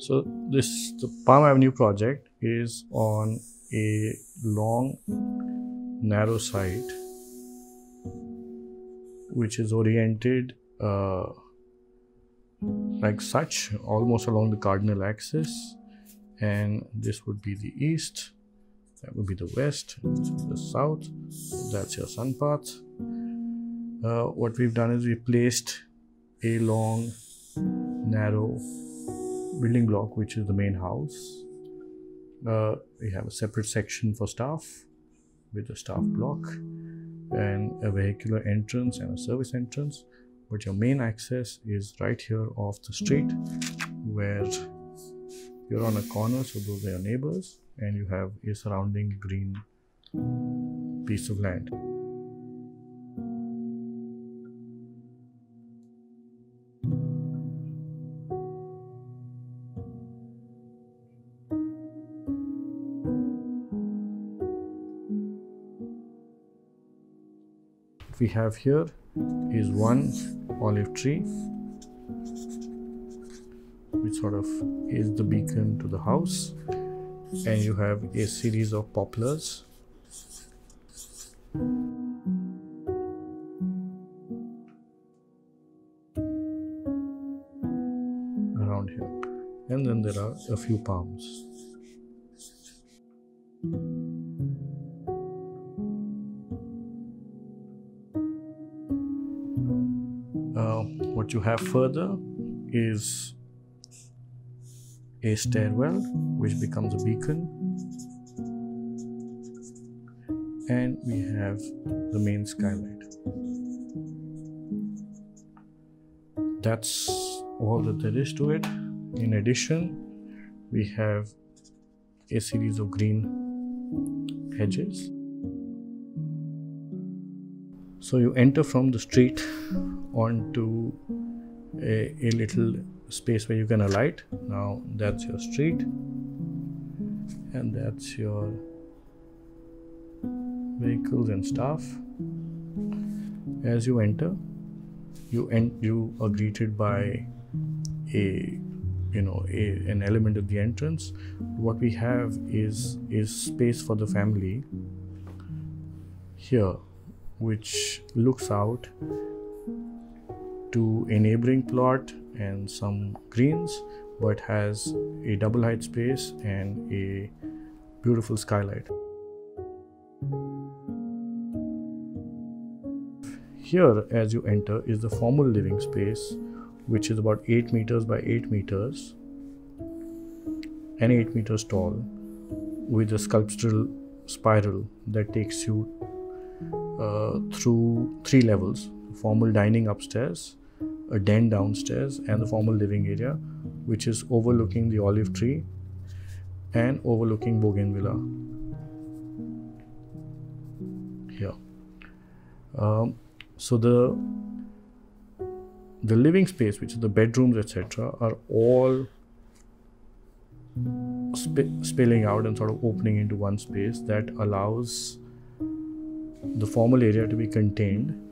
So the Palm Avenue project is on a long, narrow site which is oriented like such, almost along the cardinal axis, and this would be the east, that would be the west, the south, that's your sun path. What we've done is we placed a long, narrow building block, which is the main house. We have a separate section for staff with a staff block and a vehicular entrance and a service entrance, but your main access is right here off the street, where you're on a corner, so those are your neighbors, and you have a surrounding green piece of land. What we have here is one olive tree, which sort of is the beacon to the house, and you have a series of poplars. Around here, and then there are a few palms. What you have further is a stairwell which becomes a beacon, and we have the main skylight. That's all that there is to it. In addition, we have a series of green hedges. So you enter from the street onto a little space where you can alight. Now that's your street, and that's your vehicles and stuff. As you enter, you are greeted by an element of the entrance. What we have is space for the family here, which looks out to a neighboring plot and some greens, but has a double height space and a beautiful skylight. Here, as you enter, is the formal living space, which is about 8 meters by 8 meters and 8 meters tall, with a sculptural spiral that takes you through 3 levels: formal dining upstairs, a den downstairs, and the formal living area, which is overlooking the olive tree and overlooking Bougainvillea here. So the living space, which is the bedrooms, etc., are all spilling out and sort of opening into one space that allows the formal area to be contained,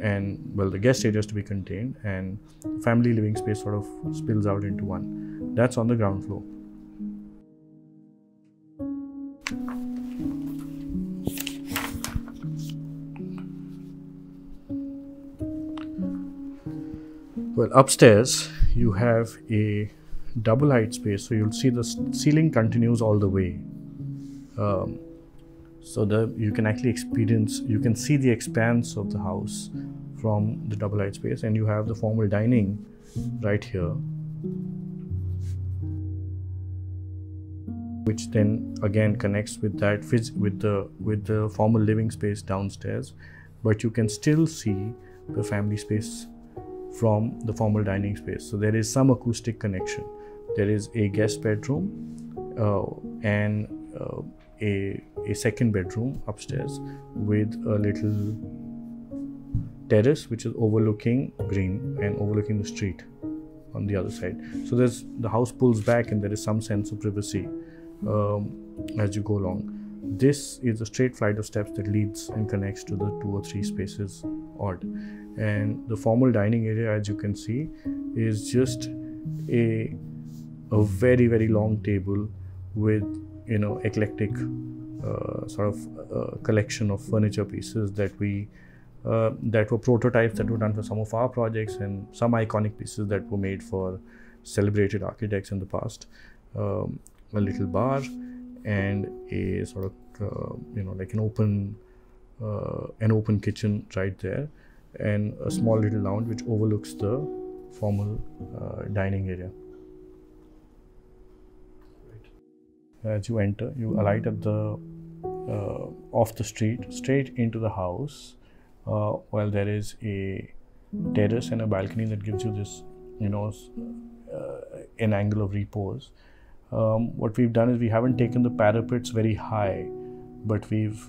and the guest areas to be contained, and family living space sort of spills out into one. That's on the ground floor. Well, upstairs you have a double height space, so you'll see the ceiling continues all the way. So you can actually you can see the expanse of the house from the double height space, and you have the formal dining right here, which then again connects with that with the formal living space downstairs, but you can still see the family space from the formal dining space. So there is some acoustic connection. There is a guest bedroom and a second bedroom upstairs with a little terrace which is overlooking green and overlooking the street on the other side. So the house pulls back and there is some sense of privacy as you go along. This is a straight flight of steps that leads and connects to the 2 or 3 spaces odd. And the formal dining area, as you can see, is just a a very, very long table with, you know, eclectic collection of furniture pieces that were prototypes that were done for some of our projects, and some iconic pieces that were made for celebrated architects in the past. A little bar and a sort of like an open kitchen right there, and a small little lounge which overlooks the formal dining area. As you enter, you alight at the off the street, straight into the house, while there is a terrace and a balcony that gives you this, an angle of repose. What we've done is we haven't taken the parapets very high, but we've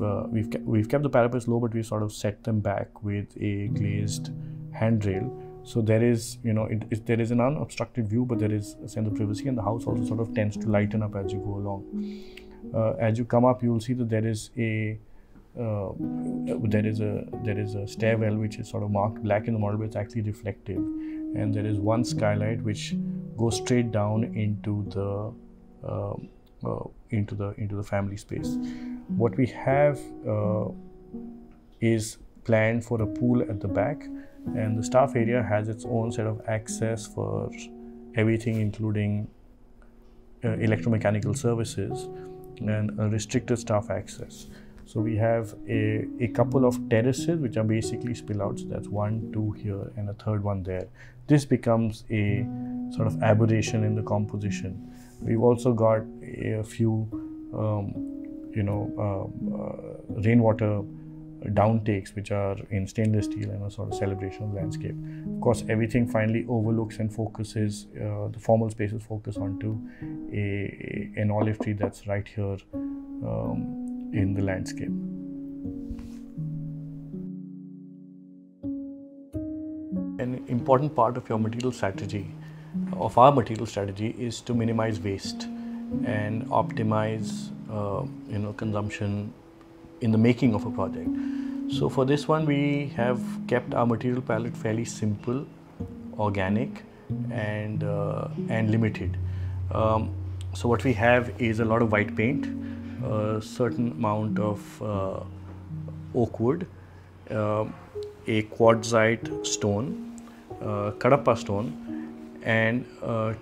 kept the parapets low, but we've sort of set them back with a glazed handrail. So there is, there is an unobstructed view, but there is a sense of privacy, and the house also sort of tends to lighten up as you go along. As you come up, you will see that there is a stairwell which is sort of marked black in the model, but it's actually reflective, and there is one skylight which goes straight down into the family space. What we have is planned for a pool at the back, and the staff area has its own set of access for everything, including electromechanical services and a restricted staff access. So we have a couple of terraces which are basically spillouts. That's 1, 2 here and a third one there. This becomes a sort of aberration in the composition. We've also got a few rainwater downtakes which are in stainless steel and a sort of celebration of landscape. Of course, everything finally overlooks and focuses, the formal spaces focus onto an olive tree that's right here in the landscape. An important part of your material strategy, of our material strategy, is to minimize waste and optimize consumption in the making of a project. So for this one, we have kept our material palette fairly simple, organic, and limited. So what we have is a lot of white paint, a certain amount of oak wood, a quartzite stone, kadapa stone, and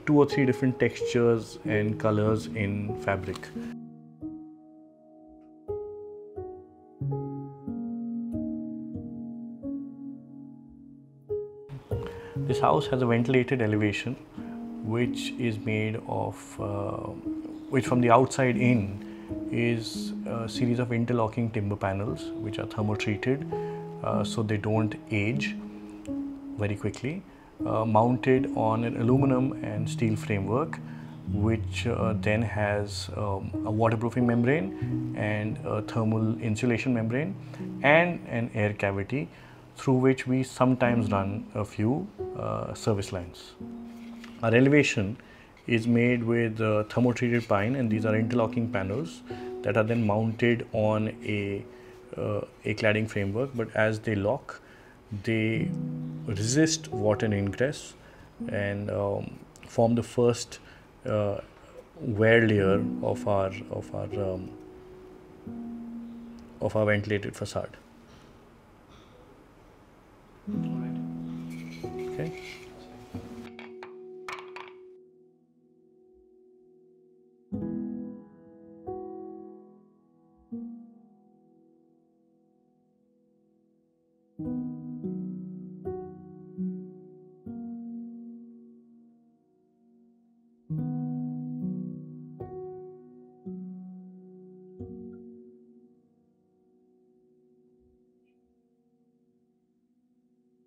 2 or 3 different textures and colors in fabric. This house has a ventilated elevation, which is made of, which from the outside in is a series of interlocking timber panels which are thermo-treated so they don't age very quickly, mounted on an aluminum and steel framework, which then has a waterproofing membrane and a thermal insulation membrane and an air cavity through which we sometimes run a few service lines. Our elevation is made with thermo-treated pine, and these are interlocking panels that are then mounted on a cladding framework, but as they lock, they resist water ingress and form the first wear layer of our ventilated facade. Okay.